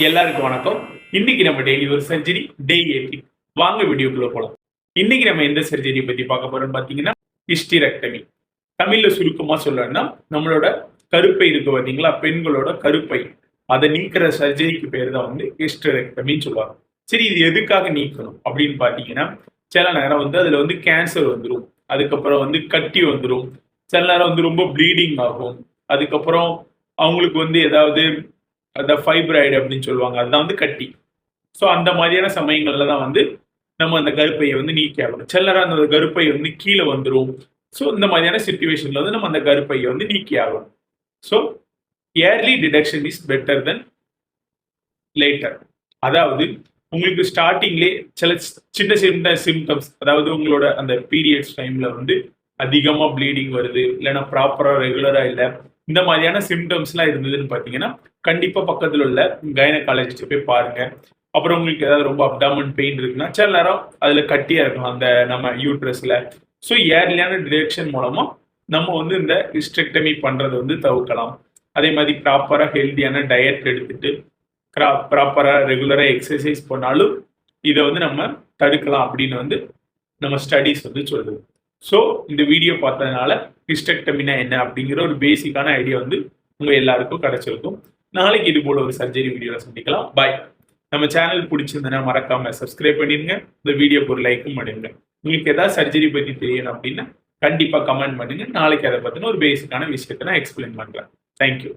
எல்லாருக்கும் வணக்கம். இன்னைக்கு நம்ம டெய்லி ஒரு சர்ஜரி டே 18. வாங்க வீடியோக்குள்ள போலாம். இன்னைக்கு நம்ம எந்த சர்ஜரி பத்தி பார்க்க போறோம்னு பாத்தீங்கன்னா ஹிஸ்டீரெக்டமி. தமிழ்ல சுருக்கமா சொல்லணும்னா நம்மளோட கருப்பை இருக்கு பாத்தீங்களா, பெண்களோட கருப்பை அதை நீக்கிற சர்ஜரிக்கு பேர் தான் வந்து ஹிஸ்டீரெக்டமின்னு சொல்லுவாங்க. சரி, இது எதுக்காக நீக்கணும் அப்படின்னு பாத்தீங்கன்னா, சில நேரம் வந்து அதுல வந்து கேன்சர் வந்துடும், அதுக்கப்புறம் வந்து கட்டி வந்துடும், சில நேரம் வந்து ரொம்ப ப்ளீடிங் ஆகும், அதுக்கப்புறம் அவங்களுக்கு வந்து ஏதாவது அந்த ஃபைப்ராய்டு அப்படின்னு சொல்லுவாங்க, அதுதான் வந்து கட்டி. ஸோ அந்த மாதிரியான சமயங்கள்ல தான் வந்து நம்ம அந்த கருப்பையை வந்து நீக்கி ஆகணும். சில நேரம் அந்த கருப்பை வந்து கீழே வந்துடும். ஸோ இந்த மாதிரியான சுச்சுவேஷன்ல வந்து நம்ம அந்த கருப்பையை வந்து நீக்கி ஆகணும். So early detection is better then later. அதாவது உங்களுக்கு ஸ்டார்டிங்லேயே சில சின்ன சின்ன சிம்டம்ஸ், அதாவது உங்களோட அந்த பீரியட்ஸ் டைம்ல வந்து அதிகமா ப்ளீடிங் வருது, இல்லைன்னா ப்ராப்பரா ரெகுலரா இல்லை, இந்த மாதிரியான சிம்டம்ஸ்லாம் இருந்ததுன்னு பார்த்தீங்கன்னா கண்டிப்பா பக்கத்தில் உள்ள கைனகாலஜிஸ்ட் போய் பாருங்க. அப்புறம் உங்களுக்கு ஏதாவது ரொம்ப அப்டாமன் பெயின் இருக்குன்னா சில நேரம் அதுல கட்டியா இருக்கலாம் அந்த நம்ம யூட்ரஸ்ல. ஸோ ஏர்லியான டிரெக்ஷன் மூலமா நம்ம வந்து இந்த ஹிஸ்டெக்டமி பண்றது வந்து தவிர்க்கலாம். அதே மாதிரி ப்ராப்பரா ஹெல்த்தியான டயட் எடுத்துட்டு ப்ராப்பரா ரெகுலரா எக்ஸசைஸ் பண்ணாலும் இதை வந்து நம்ம தடுக்கலாம் அப்படின்னு வந்து நம்ம ஸ்டடீஸ் வந்து சொல்லுது. ஸோ இந்த வீடியோ பார்த்ததுனால ஹிஸ்டெக்டமினா என்ன அப்படிங்கிற ஒரு பேசிக்கான ஐடியா வந்து உங்க எல்லாருக்கும் கிடைச்சிருக்கும். நாளைக்கு இது போல ஒரு சர்ஜரி வீடியோவில் சந்திக்கலாம். பாய். நம்ம சேனல் பிடிச்சிருந்தனா மறக்காம சப்ஸ்கிரைப் பண்ணிருங்க. இந்த வீடியோக்கு ஒரு லைக்கும் பண்ணிருங்க. உங்களுக்கு ஏதாவது சர்ஜரி பற்றி தெரியணும் அப்படின்னா கண்டிப்பா கமெண்ட் பண்ணுங்க. நாளைக்கு அதை பத்தின ஒரு பேசிக்கான விஷயத்தை நான் எக்ஸ்பிளைன் பண்றேன். தேங்க்யூ.